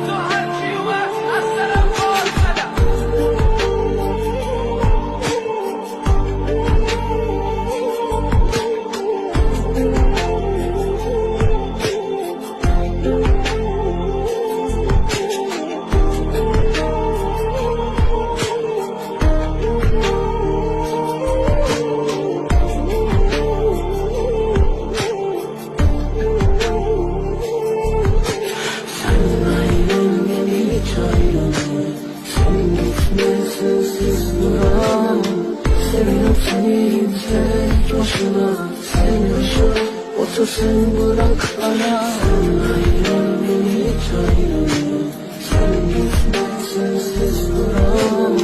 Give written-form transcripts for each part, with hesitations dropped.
تو هرچیوه از سرم بار زدم. Senin tek başına sen yaşa, otur sen bırak bana. Sen ayrıl beni hiç ayrılma, sen gitme sensiz duramam.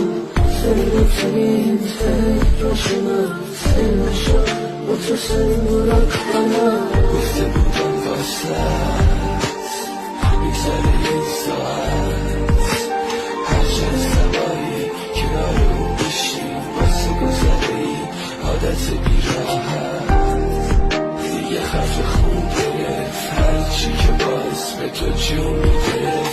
Senin tek başına sen yaşa, otur sen bırak bana. Bize buradan başlat, güzel insan. Her şey sabahı kirayı işi, bası güzeli, adeti bir rahat. دیگه خرج خون گرفت هرچی که باعث به تو جون میگرفت.